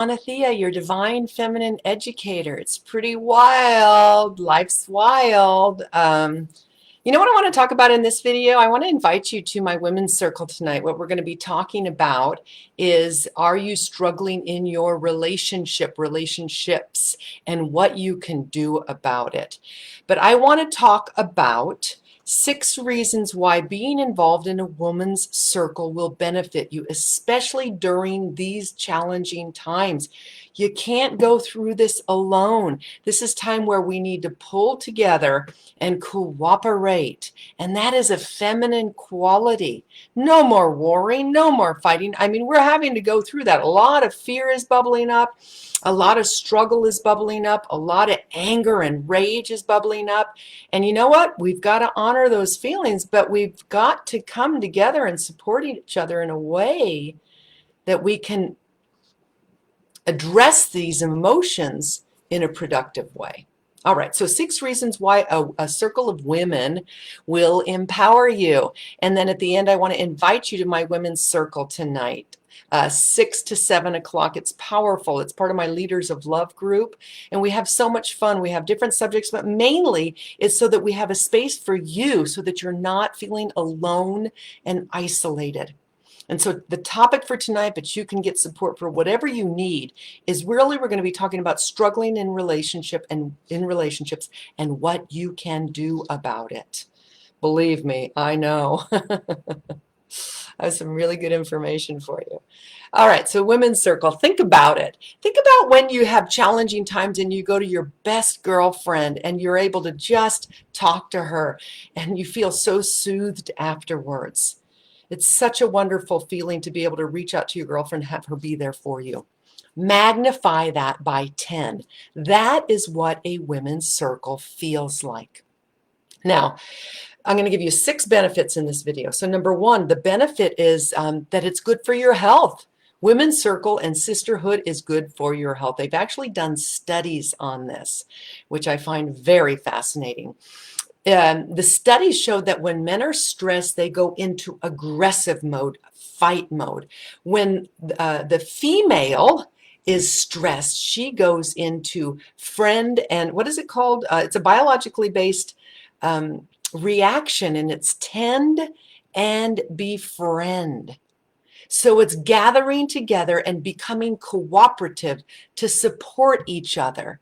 Anathea, your divine feminine educator. It's pretty wild. Life's wild. You know what I want to talk about in this video? I want to invite you to my women's circle tonight. What we're going to be talking about is, are you struggling in your relationships, and what you can do about it. But I want to talk about 6 reasons why being involved in a woman's circle will benefit you, especially during these challenging times. You can't go through this alone. This is time where we need to pull together and cooperate. And that is a feminine quality. No more warring, no more fighting. I mean, we're having to go through that. A lot of fear is bubbling up. A lot of struggle is bubbling up. A lot of anger and rage is bubbling up. And you know what? We've got to honor those feelings, but we've got to come together and support each other in a way that we can address these emotions in a productive way. All right, so 6 reasons why a circle of women will empower you. And then at the end, I want to invite you to my women's circle tonight. 6 to 7 o'clock. It's powerful. It's part of my Leaders of Love group. And we have so much fun. We have different subjects, but mainly it's so that we have a space for you so that you're not feeling alone and isolated. And so the topic for tonight, but you can get support for whatever you need, is really we're going to be talking about struggling in relationships and what you can do about it. Believe me, I know. I have some really good information for you. All right, so women's circle, think about it. Think about when you have challenging times and you go to your best girlfriend and you're able to just talk to her and you feel so soothed afterwards. It's such a wonderful feeling to be able to reach out to your girlfriend and have her be there for you. Magnify that by 10. That is what a women's circle feels like. Now, I'm going to give you 6 benefits in this video. So number 1, the benefit is that it's good for your health. Women's circle and sisterhood is good for your health. They've actually done studies on this, which I find very fascinating. The studies showed that when men are stressed, they go into aggressive mode, fight mode. When the female is stressed, she goes into friend and what is it called? It's a biologically based reaction, and it's tend and befriend. So it's gathering together and becoming cooperative to support each other.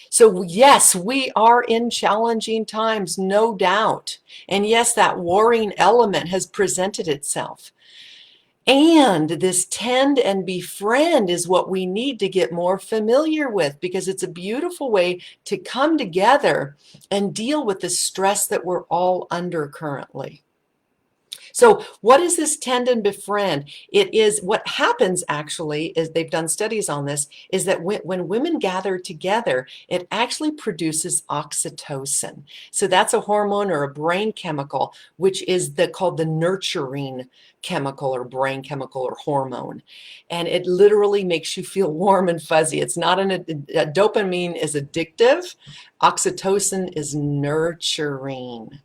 So yes, we are in challenging times, no doubt. And yes, that warring element has presented itself. And this tend and befriend is what we need to get more familiar with, because it's a beautiful way to come together and deal with the stress that we're all under currently. So what is this tend and befriend? It is what happens actually, is they've done studies on this, is that when women gather together, it actually produces oxytocin. So that's a hormone or a brain chemical, which is called the nurturing chemical or brain chemical or hormone. And it literally makes you feel warm and fuzzy. It's not dopamine is addictive. Oxytocin is nurturing.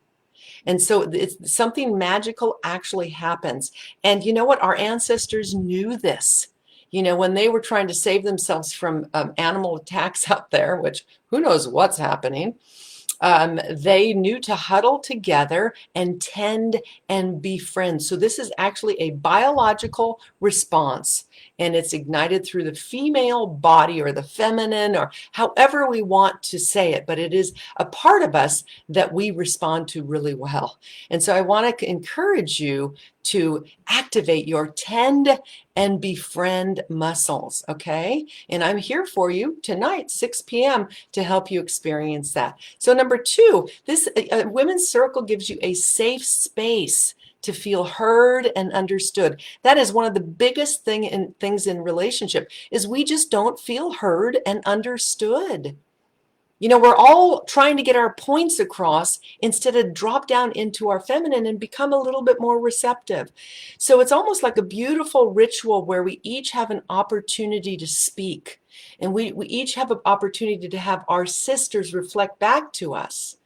And so it's something magical actually happens. And you know what? Our ancestors knew this. You know, when they were trying to save themselves from animal attacks out there, which who knows what's happening, they knew to huddle together and tend and befriend. So this is actually a biological response, and it's ignited through the female body or the feminine or however we want to say it, but it is a part of us that we respond to really well. And so I want to encourage you to activate your tend and befriend muscles, okay? And I'm here for you tonight, 6 p.m., to help you experience that. So number 2, this women's circle gives you a safe space to feel heard and understood. That is one of the biggest things in relationship, is we just don't feel heard and understood. You know, we're all trying to get our points across instead of drop down into our feminine and become a little bit more receptive. So it's almost like a beautiful ritual where we each have an opportunity to speak. And we each have an opportunity to have our sisters reflect back to us.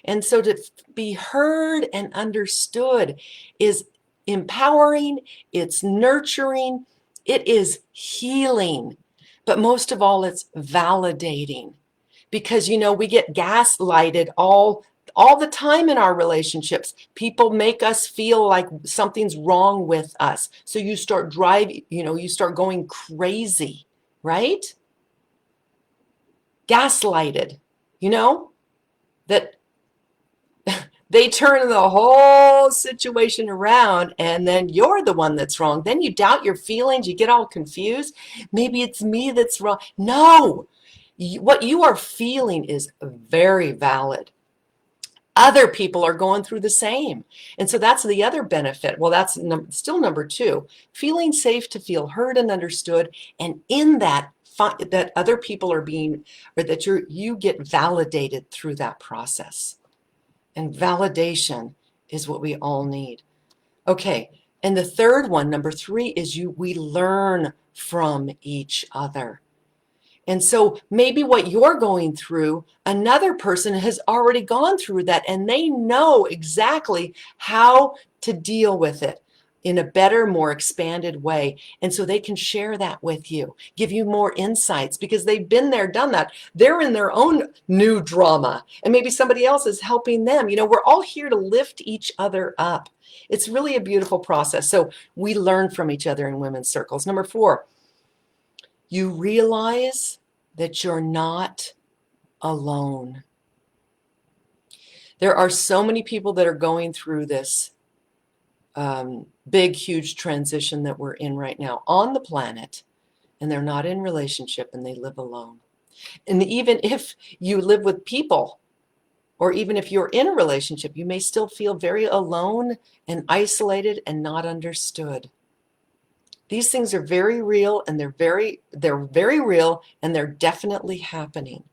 And so to be heard and understood is empowering, it's nurturing, it is healing. But most of all, it's validating, because we get gaslighted all the time in our relationships. People make us feel like something's wrong with us. So you start you start going crazy, right? Gaslighted, that they turn the whole situation around, and then you're the one that's wrong. Then you doubt your feelings. You get all confused. Maybe it's me that's wrong. No, what you are feeling is very valid. Other people are going through the same. And so that's the other benefit. Well, that's still number two, feeling safe to feel heard and understood. And in that, that other people are or that you get validated through that process. And validation is what we all need. Okay. And the third one, number three, is we learn from each other. And so maybe what you're going through, another person has already gone through that, and they know exactly how to deal with it in a better, more expanded way. And so they can share that with you, give you more insights, because they've been there, done that. They're in their own new drama, and maybe somebody else is helping them. We're all here to lift each other up. It's really a beautiful process. So we learn from each other in women's circles. Number four, you realize that you're not alone. There are so many people that are going through this big, huge transition that we're in right now on the planet, and they're not in relationship and they live alone. And even if you live with people, or even if you're in a relationship, you may still feel very alone and isolated and not understood. These things are very real, and they're very real, and they're definitely happening.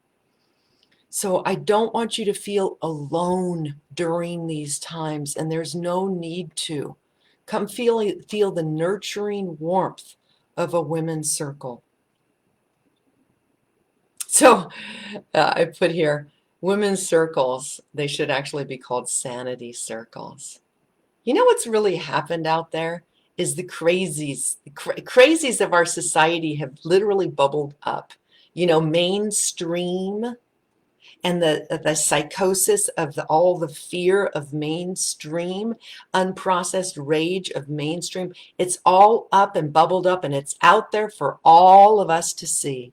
So I don't want you to feel alone during these times, and there's no need to. Come feel the nurturing warmth of a women's circle. So I put here, women's circles, they should actually be called sanity circles. You know what's really happened out there is the crazies. The crazies of our society have literally bubbled up. Mainstream, and the psychosis of all the fear of mainstream, unprocessed rage of mainstream. It's all up and bubbled up, and it's out there for all of us to see.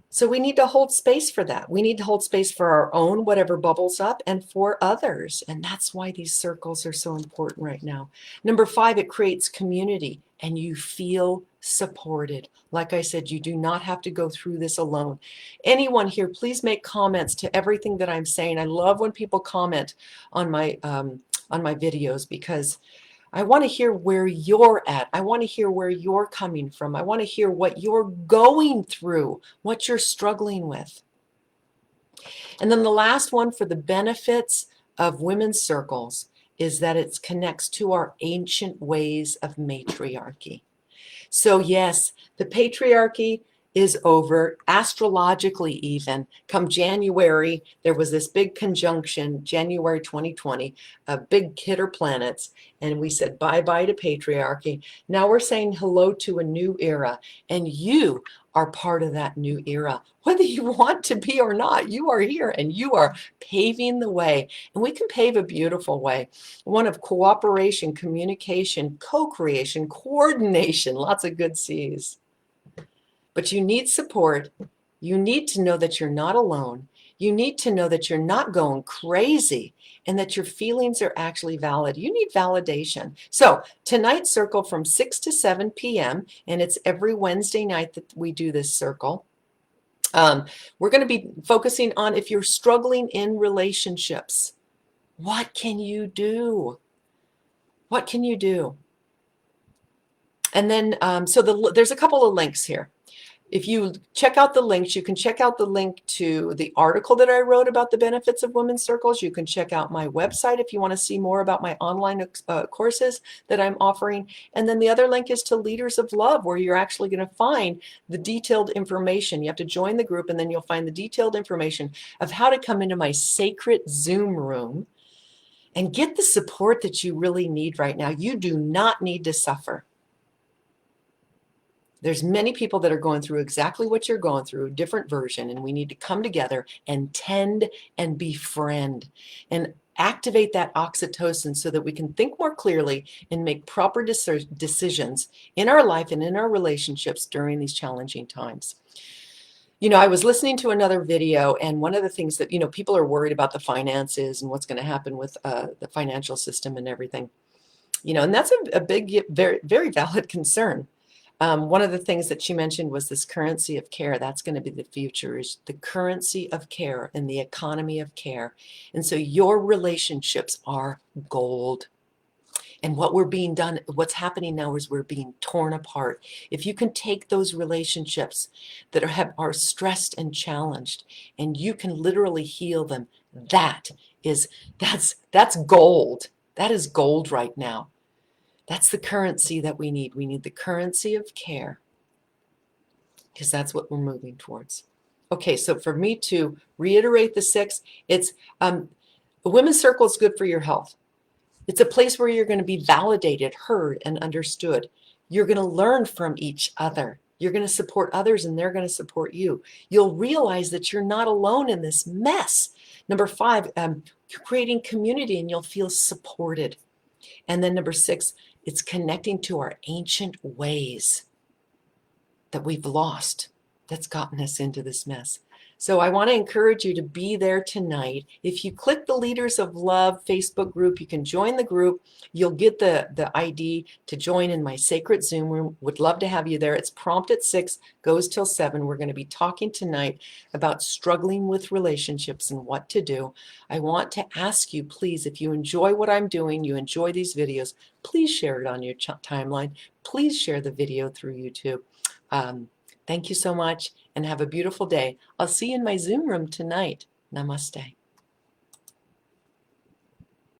So we need to hold space for that. We need to hold space for our own, whatever bubbles up, and for others. And that's why these circles are so important right now. Number five, it creates community, and you feel supported. Like I said, you do not have to go through this alone. Anyone here, please make comments to everything that I'm saying. I love when people comment on my videos, because I want to hear where you're at. I want to hear where you're coming from. I want to hear what you're going through, what you're struggling with. And then the last one for the benefits of women's circles is that it connects to our ancient ways of matriarchy. So yes, the patriarchy is over, astrologically even. Come January, there was this big conjunction, January 2020, of big hitter planets, and we said bye-bye to patriarchy. Now we're saying hello to a new era, and you are part of that new era. Whether you want to be or not, you are here, and you are paving the way. And we can pave a beautiful way, one of cooperation, communication, co-creation, coordination, lots of good C's. But you need support. You need to know that you're not alone. You need to know that you're not going crazy, and that your feelings are actually valid. You need validation. So tonight's circle from 6 to 7 p.m., and it's every Wednesday night that we do this circle. We're going to be focusing on if you're struggling in relationships. What can you do? What can you do? And then, there's a couple of links here. If you check out the links, you can check out the link to the article that I wrote about the benefits of women's circles. You can check out my website if you want to see more about my online courses that I'm offering. And then the other link is to Leaders of Love, where you're actually going to find the detailed information. You have to join the group, and then you'll find the detailed information of how to come into my sacred Zoom room and get the support that you really need right now. You do not need to suffer. There's many people that are going through exactly what you're going through, a different version, and we need to come together and tend and befriend and activate that oxytocin so that we can think more clearly and make proper decisions in our life and in our relationships during these challenging times. You know, I was listening to another video, and one of the things that, people are worried about the finances and what's going to happen with the financial system and everything. And that's a big, very, very valid concern. One of the things that she mentioned was this currency of care. That's going to be the future, is the currency of care and the economy of care. And so your relationships are gold. And what's happening now is we're being torn apart. If you can take those relationships that are stressed and challenged, and you can literally heal them, that's gold. That is gold right now. That's the currency that we need. We need the currency of care, because that's what we're moving towards. Okay, so for me to reiterate the 6, it's a women's circle is good for your health. It's a place where you're going to be validated, heard, and understood. You're going to learn from each other. You're going to support others, and they're going to support you. You'll realize that you're not alone in this mess. Number 5, creating community, and you'll feel supported. And then number 6, it's connecting to our ancient ways that we've lost, that's gotten us into this mess. So I want to encourage you to be there tonight. If you click the Leaders of Love Facebook group, you can join the group. You'll get the ID to join in my sacred Zoom room. Would love to have you there. It's prompt at 6, goes till 7. We're going to be talking tonight about struggling with relationships and what to do. I want to ask you, please, if you enjoy what I'm doing, you enjoy these videos, please share it on your timeline. Please share the video through YouTube. Thank you so much, and have a beautiful day. I'll see you in my Zoom room tonight. Namaste.